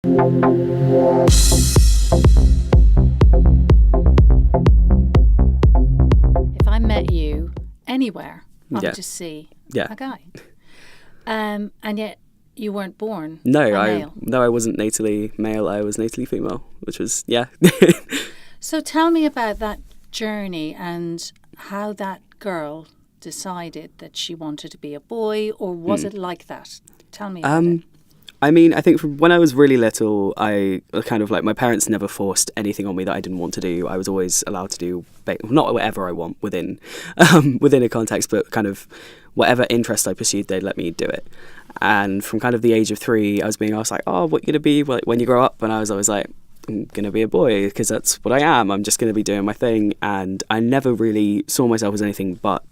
If I met you anywhere, I Yeah. would just see Yeah. a guy. And yet you weren't born No, a I male. no, I wasn't natally male. I was natally female, which was So tell me about that journey and how that girl decided that she wanted to be a boy, or was it like that? Tell me about it. I mean, I think from when I was really little, I kind of like, my parents never forced anything on me that I didn't want to do. I was always allowed to do not whatever I want within within a context, but kind of whatever interest I pursued, they'd let me do it. And from kind of the age of 3, I was being asked like, "Oh, what are you gonna be when you grow up?" And I was always like, "I'm gonna be a boy because that's what I am. I'm just gonna be doing my thing." And I never really saw myself as anything but.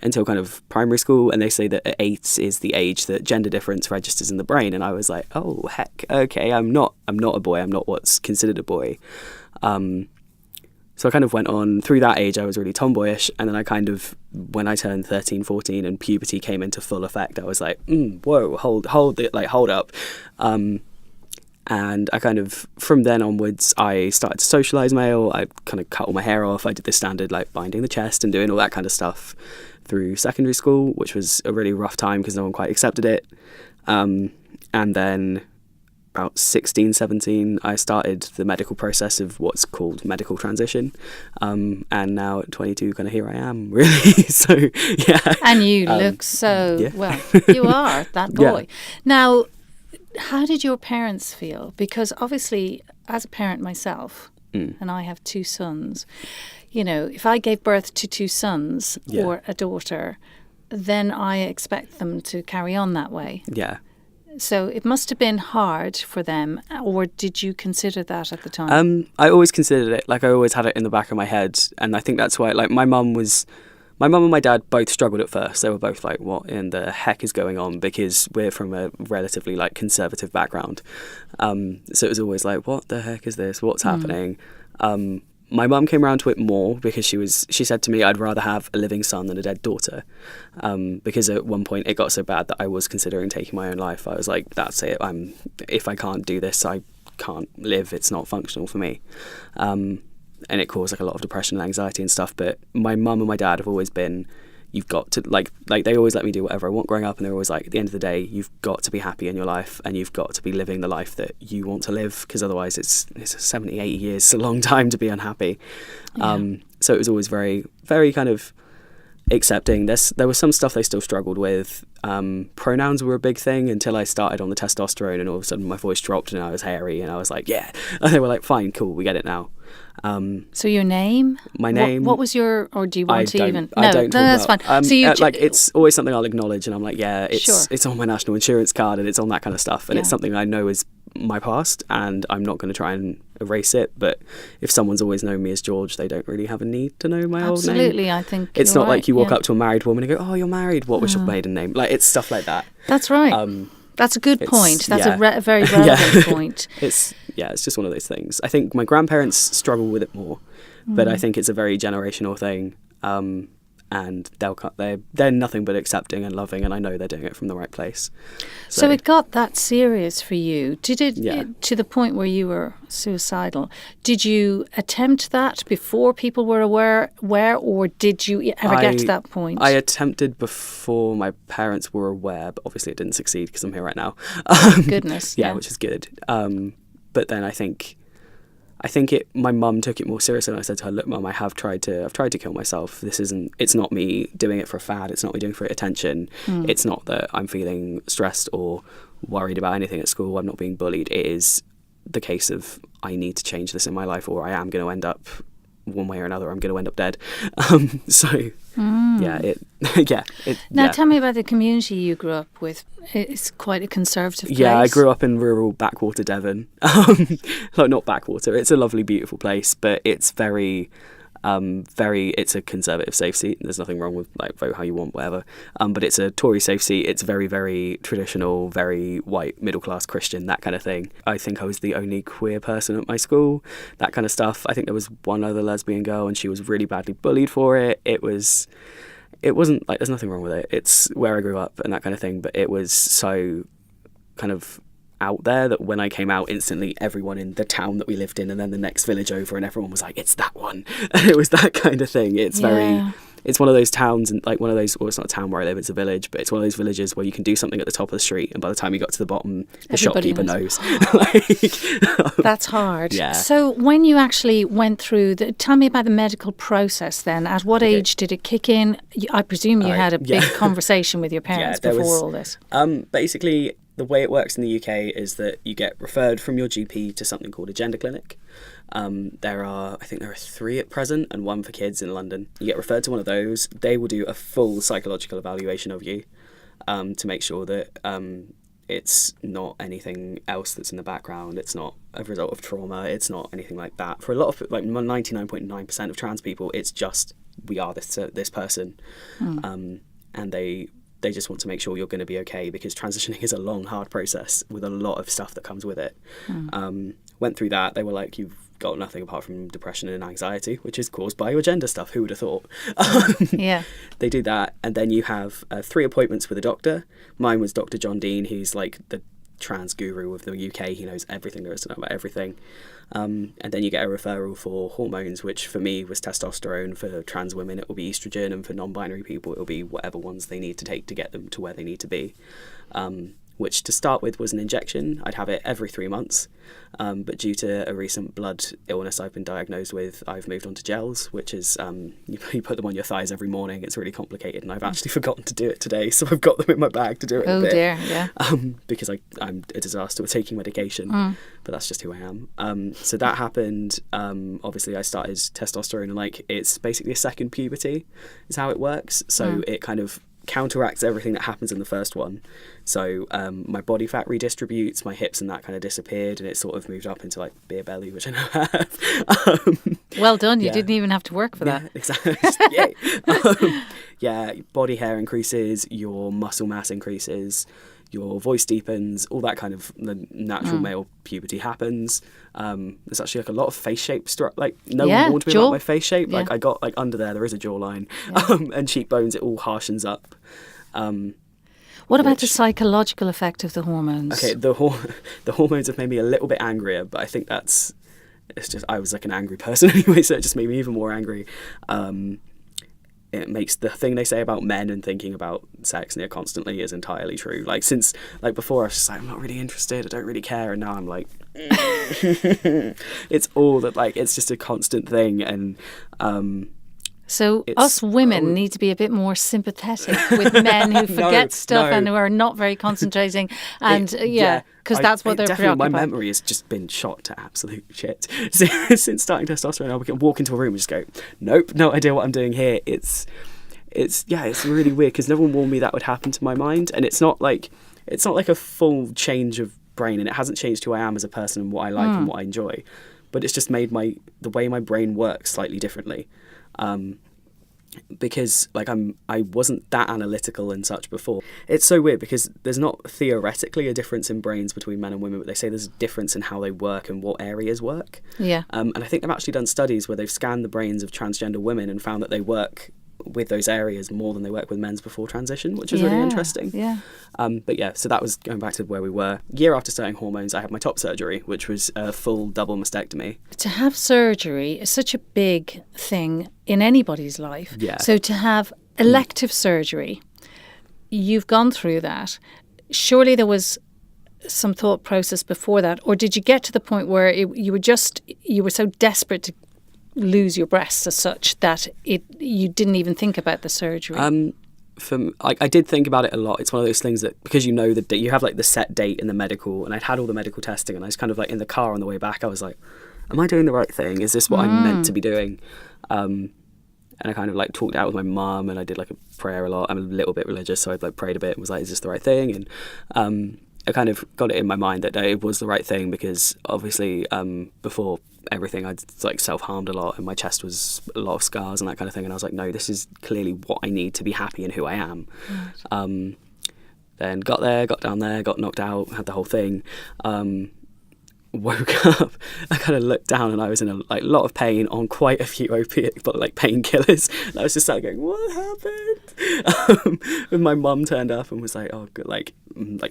Until kind of primary school, and they say that at 8 is the age that gender difference registers in the brain, and I was like, oh heck, okay, I'm not a boy, I'm not what's considered a boy. So I kind of went on through that age. I was really tomboyish, and then I kind of, when I turned 13, 14 and puberty came into full effect, I was like, whoa, hold it, like hold up. And I kind of, from then onwards, I started to socialise male. I kind of cut all my hair off. I did the standard, like, binding the chest and doing all that kind of stuff through secondary school, which was a really rough time because no one quite accepted it. And then about 16, 17, I started the medical process of what's called medical transition. And now at 22, kind of here I am, really. So, yeah. And you look so, yeah. well, you are that boy. Yeah. Now, how did your parents feel? Because obviously, as a parent myself, and I have 2 sons, you know, if I gave birth to 2 sons or a daughter, then I expect them to carry on that way. Yeah. So it must have been hard for them, or did you consider that at the time? I always considered it. Like, I always had it in the back of my head, and I think that's why, like, my mum and my dad both struggled at first. They were both like, what in the heck is going on? Because we're from a relatively, like, conservative background. So it was always like, what the heck is this? What's happening? My mum came around to it more because she said to me, I'd rather have a living son than a dead daughter. Because at one point it got so bad that I was considering taking my own life. I was like, that's it. If I can't do this, I can't live. It's not functional for me. And it caused like a lot of depression and anxiety and stuff. But my mum and my dad have always been, you've got to, like they always let me do whatever I want growing up, and they're always like, at the end of the day, you've got to be happy in your life, and you've got to be living the life that you want to live, because otherwise it's 70, 80 years, it's a long time to be unhappy. Yeah. So it was always very, very kind of accepting. There was some stuff they still struggled with. Pronouns were a big thing until I started on the testosterone, and all of a sudden my voice dropped and I was hairy, and I was like, yeah. And they were like, fine, cool, we get it now. So your name? My name. What was your, or do you want to even? I don't talk that's about, fine. So you like, it's always something I'll acknowledge, and I'm like, yeah, Sure. it's on my national insurance card, and it's on that kind of stuff, and it's something I know is my past, and I'm not going to try and erase it. But if someone's always known me as George, they don't really have a need to know my old name. Absolutely, I think it's you're not like you walk right, up to a married woman and go, oh, you're married, what was your maiden name? Like, it's stuff like that. That's right. That's a good point. That's a very relevant point. It's just one of those things. I think my grandparents struggle with it more, but I think it's a very generational thing. And they're nothing but accepting and loving, and I know they're doing it from the right place. So it got that serious for you. Did it, Yeah. to the point where you were suicidal? Did you attempt that before people were aware, or did you ever get to that point? I attempted before my parents were aware, but obviously it didn't succeed because I'm here right now. Goodness. Yeah, which is good. But then I think my mum took it more seriously, and I said to her, look, Mum, I've tried to kill myself. It's not me doing it for a fad. It's not me doing it for attention. It's not that I'm feeling stressed or worried about anything at school. I'm not being bullied. It is the case of, I need to change this in my life, or I am going to end up one way or another. I'm going to end up dead. Now tell me about the community you grew up with. It's quite a conservative place. Yeah, I grew up in rural backwater Devon. Like, not backwater. It's a lovely, beautiful place, but it's very it's a conservative safe seat. There's nothing wrong with, like, vote how you want, whatever. But it's a Tory safe seat. It's very, very traditional, very white, middle-class Christian, that kind of thing. I think I was the only queer person at my school, that kind of stuff. I think there was one other lesbian girl, and she was really badly bullied for it. It wasn't, like, there's nothing wrong with it. It's where I grew up and that kind of thing, but it was so kind of out there that when I came out, instantly everyone in the town that we lived in and then the next village over, and everyone was like, it's that one. And it was that kind of thing. It's it's one of those towns, and like one of those, well, it's not a town where I live, it's a village, but it's one of those villages where you can do something at the top of the street, and by the time you got to the bottom, the shopkeeper knows. That's hard. Yeah. So when you actually went through, tell me about the medical process then. At what age did it kick in? I presume you had a big conversation with your parents before all this. Basically, the way it works in the UK is that you get referred from your GP to something called a gender clinic. I think there are 3 at present and 1 for kids in London. You get referred to one of those. They will do a full psychological evaluation of you to make sure that it's not anything else that's in the background. It's not a result of trauma. It's not anything like that. For a lot of, like 99.9% of trans people, it's just, we are this person. And they just want to make sure you're going to be okay, because transitioning is a long, hard process with a lot of stuff that comes with it. Went through that. They were like, you've got nothing apart from depression and anxiety, which is caused by your gender stuff. Who would have thought? They do that, and then you have 3 appointments with a doctor. Mine was Dr. John Dean, who's like the trans guru of the UK. He knows everything there is to know about everything. And then you get a referral for hormones, which for me was testosterone. For trans women, it will be estrogen, and for non-binary people, it will be whatever ones they need to take to get them to where they need to be. Which to start with was an injection. I'd have it every 3 months. But due to a recent blood illness I've been diagnosed with, I've moved on to gels, which is you put them on your thighs every morning. It's really complicated, and I've actually forgotten to do it today, so I've got them in my bag to do it in a bit. Dear, yeah. Because I'm a disaster with taking medication, but that's just who I am. So that happened. Obviously, I started testosterone, and like it's basically a second puberty is how it works. So it kind of counteracts everything that happens in the first one. So my body fat redistributes, my hips and that kind of disappeared, and it sort of moved up into like beer belly, which I now have. Well done. You didn't even have to work for that. Exactly. Body hair increases, your muscle mass increases, your voice deepens, all that kind of the natural male puberty happens. There's actually like a lot of face shape like no one warned me about my face shape. Like I got like under there is a jawline, and cheekbones, it all harshens up. What about the psychological effect of the hormones? Okay, the hormones have made me a little bit angrier, but I think it's just, I was like an angry person anyway, so it just made me even more angry. It makes the thing they say about men and thinking about sex near constantly is entirely true. Like since, like before I was just like, I'm not really interested, I don't really care, and now I'm like, it's all that, like, it's just a constant thing. And so us women need to be a bit more sympathetic with men who forget stuff and who are not very concentrating, and because that's what they're preoccupied. My memory has just been shot to absolute shit since starting testosterone. I can walk into a room and just go, nope, no idea what I'm doing here. It's really weird, because no one warned me that would happen to my mind, and it's not like a full change of brain, and it hasn't changed who I am as a person and what I like and what I enjoy, but it's just made the way my brain works slightly differently. Because like I wasn't that analytical and such before. It's so weird because there's not theoretically a difference in brains between men and women, but they say there's a difference in how they work and what areas work. And I think they've actually done studies where they've scanned the brains of transgender women and found that they work with those areas more than they work with men's before transition, which is really interesting. So that was going back to where we were. A year after starting hormones, I had my top surgery, which was a full double mastectomy. To have surgery is such a big thing in anybody's life. So to have elective surgery, you've gone through that. Surely there was some thought process before that, or did you get to the point where you were so desperate to lose your breasts as such that you didn't even think about the surgery? I did think about it a lot. It's one of those things that, because you know you have like the set date in the medical, and I'd had all the medical testing, and I was kind of like in the car on the way back, I was like, am I doing the right thing? Is this what I'm meant to be doing? And I kind of like talked out with my mum, and I did like a prayer a lot. I'm a little bit religious, so I like prayed a bit and was like, is this the right thing? And I kind of got it in my mind that it was the right thing, because obviously before everything I'd like self-harmed a lot, and my chest was a lot of scars and that kind of thing, and I was like, no, this is clearly what I need to be happy in who I am. Then got down there, got knocked out, had the whole thing, woke up, I kind of looked down and I was in a lot of pain on quite a few opiate, but like painkillers. And I was just going, what happened? And my mum turned up and was like, oh, good, like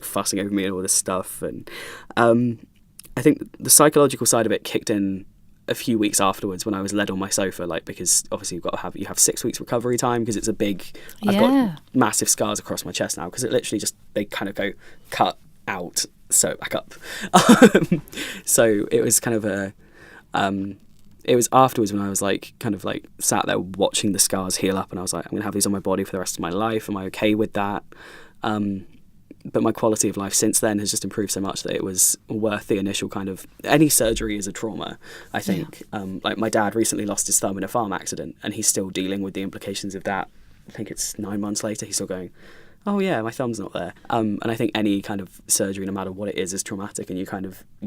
fussing over me and all this stuff. And I think the psychological side of it kicked in a few weeks afterwards when I was led on my sofa, like, because obviously you have 6 weeks recovery time, because it's a big, I've got massive scars across my chest now, because it literally just, they kind of go cut out, sew back up. So it was kind of it was afterwards when I was like kind of like sat there watching the scars heal up, and I was like, I'm gonna have these on my body for the rest of my life. Am I okay with that? But my quality of life since then has just improved so much that it was worth the initial kind of, any surgery is a trauma, I think. Like my dad recently lost his thumb in a farm accident, and he's still dealing with the implications of that. I think it's 9 months later, he's still going, oh yeah, my thumb's not there. And I think any kind of surgery, no matter what it is traumatic, and you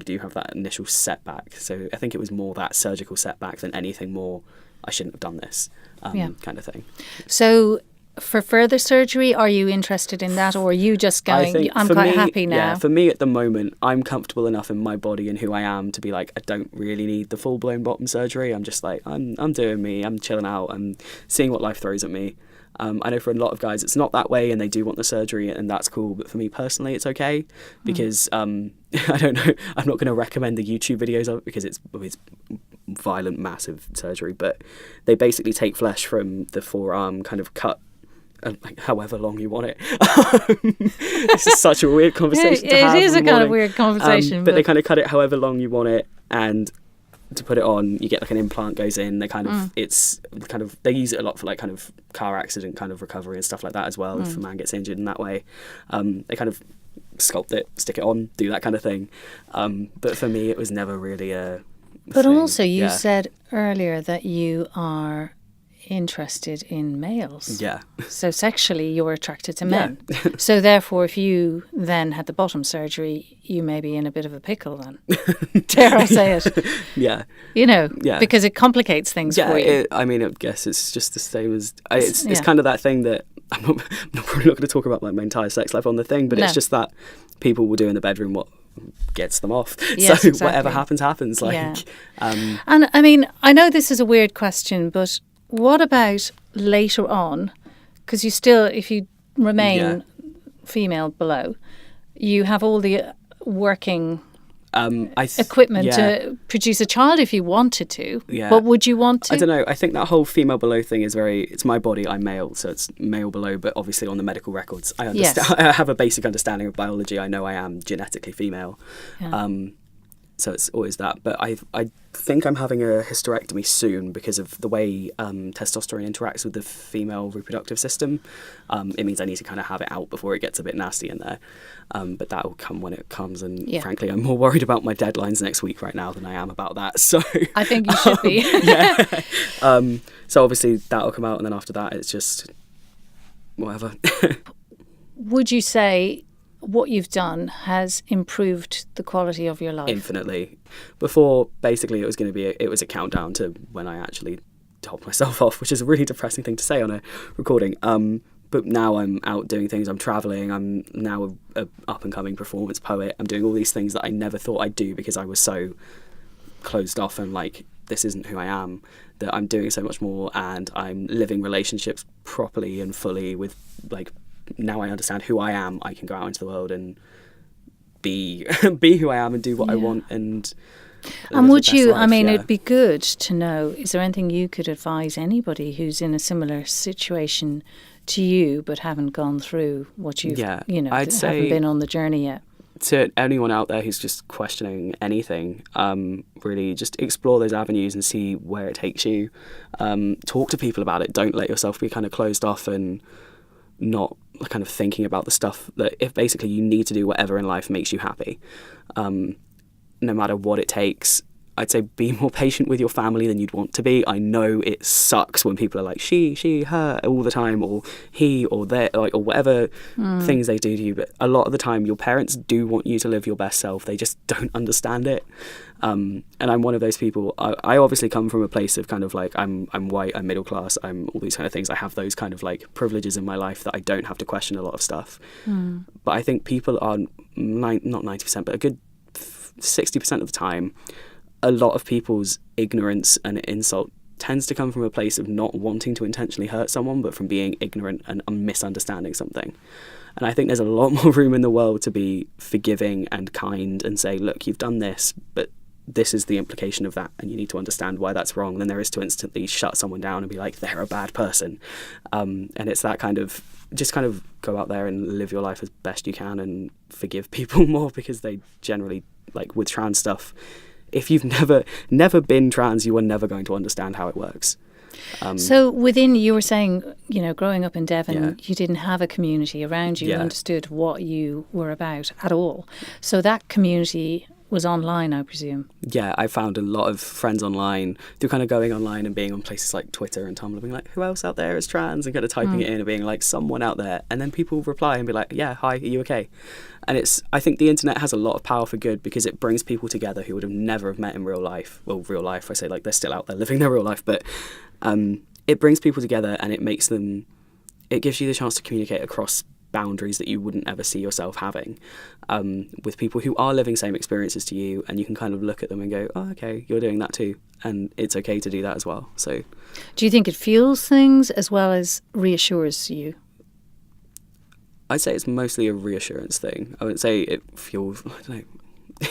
do have that initial setback. So I think it was more that surgical setback than anything more, I shouldn't have done this kind of thing. So for further surgery, are you interested in that, or are you just going, I'm quite happy now? Yeah, for me at the moment, I'm comfortable enough in my body and who I am to be like, I don't really need the full-blown bottom surgery. I'm just like, I'm doing me, I'm chilling out, I'm seeing what life throws at me. I know for a lot of guys it's not that way and they do want the surgery, and that's cool, but for me personally it's okay, because I don't know, I'm not going to recommend the YouTube videos of it because it's violent, massive surgery, but they basically take flesh from the forearm, kind of cut like however long you want it. This is such a weird conversation to have. It is a kind of weird conversation, but they kind of cut it however long you want it, and to put it on, you get like an implant goes in. They kind of it's kind of, they use it a lot for like kind of car accident kind of recovery and stuff like that as well. If a man gets injured in that way, they kind of sculpt it, stick it on, do that kind of thing. But for me, it was never really a But thing. also, you said earlier that you are interested in males. Yeah. So sexually, you're attracted to men. Yeah. So therefore, if you then had the bottom surgery, you may be in a bit of a pickle then. Dare I say it? Yeah. You know, because it complicates things for you. I mean, I guess it's just the same as, it's kind of that thing that, I'm probably not going to talk about like my entire sex life on the thing, but it's just that people will do in the bedroom what gets them off. Yes, so exactly. Whatever happens. Like, and I mean, I know this is a weird question, but what about later on? Because you still, if you remain female below, you have all the working equipment to produce a child if you wanted to. Yeah. But would you want to? I don't know. I think that whole female below thing is it's my body, I'm male, so it's male below, but obviously on the medical records, I understand. Yes. I have a basic understanding of biology. I know I am genetically female. Yeah. So it's always that. But I think I'm having a hysterectomy soon because of the way testosterone interacts with the female reproductive system. It means I need to kind of have it out before it gets a bit nasty in there. But that will come when it comes. And frankly, I'm more worried about my deadlines next week right now than I am about that. So I think you should be. So obviously that'll come out. And then after that, it's just whatever. Would you say what you've done has improved the quality of your life? Infinitely. Before, basically, it was going to be it was a countdown to when I actually topped myself off, which is a really depressing thing to say on a recording. But now I'm out doing things. I'm traveling. I'm now a up and coming performance poet. I'm doing all these things that I never thought I'd do because I was so closed off and like, this isn't who I am. That I'm doing so much more, and I'm living relationships properly and fully with like. Now I understand who I am. I can go out into the world and be who I am and do what I want. And would you? Life, I mean, it'd be good to know. Is there anything you could advise anybody who's in a similar situation to you but haven't gone through what you've? I'd say haven't been on the journey yet. To anyone out there who's just questioning anything, really just explore those avenues and see where it takes you. Talk to people about it. Don't let yourself be kind of closed off and not kind of thinking about the stuff that if basically you need to do whatever in life makes you happy, no matter what it takes. I'd say be more patient with your family than you'd want to be. I know it sucks when people are like she, her all the time, or he or they, like, or whatever things they do to you. But a lot of the time, your parents do want you to live your best self. They just don't understand it. And I'm one of those people. I obviously come from a place of kind of like I'm white, I'm middle class, I'm all these kind of things. I have those kind of like privileges in my life that I don't have to question a lot of stuff. But I think people are not 90%, but a good 60% of the time, a lot of people's ignorance and insult tends to come from a place of not wanting to intentionally hurt someone, but from being ignorant and misunderstanding something. And I think there's a lot more room in the world to be forgiving and kind and say, look, you've done this, but this is the implication of that, and you need to understand why that's wrong, than there is to instantly shut someone down and be like, they're a bad person. And it's that kind of, just kind of go out there and live your life as best you can and forgive people more, because they generally, like with trans stuff, if you've never been trans, you are never going to understand how it works. So within, you were saying, growing up in Devon, you didn't have a community around you who understood what you were about at all. So that community was online, I presume. Yeah, I found a lot of friends online through kind of going online and being on places like Twitter and Tumblr, being like, who else out there is trans? And kind of typing it in and being like, someone out there. And then people reply and be like, yeah, hi, are you okay? And I think the internet has a lot of power for good, because it brings people together who would have never have met in real life. Well, real life, I say, like, they're still out there living their real life, but it brings people together, and it gives you the chance to communicate across boundaries that you wouldn't ever see yourself having, with people who are living same experiences to you, and you can kind of look at them and go, oh, okay, you're doing that too, and it's okay to do that as well. So do you think it fuels things as well as reassures you? I'd say it's mostly a reassurance thing. I wouldn't say it fuels, I don't know.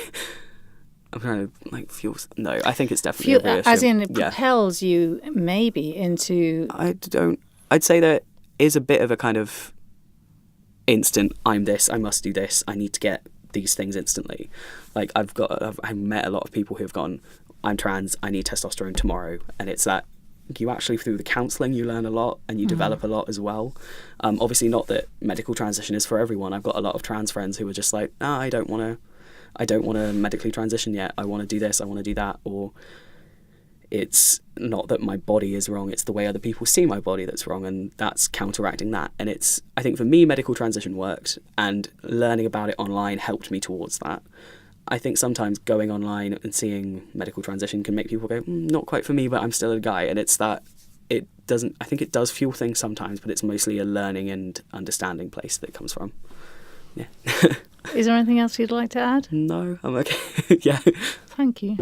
I'm trying to fuels. No, I think it's definitely a reassurance. As in, it propels you maybe into. I'd say there is a bit of a kind of instant, I'm this, I must do this, I need to get these things instantly. Like I've met a lot of people who've gone, I'm trans, I need testosterone tomorrow, and it's that you actually, through the counselling, you learn a lot and you develop a lot as well. Obviously not that medical transition is for everyone. I've got a lot of trans friends who are just like, I don't want to medically transition yet, I want to do this, I want to do that, or it's not that my body is wrong, it's the way other people see my body that's wrong, and that's counteracting that. And I think for me, medical transition worked, and learning about it online helped me towards that. I think sometimes going online and seeing medical transition can make people go, not quite for me, but I'm still a guy. And it's that I think it does fuel things sometimes, but it's mostly a learning and understanding place that it comes from. Yeah. Is there anything else you'd like to add? No, I'm okay. Yeah. Thank you.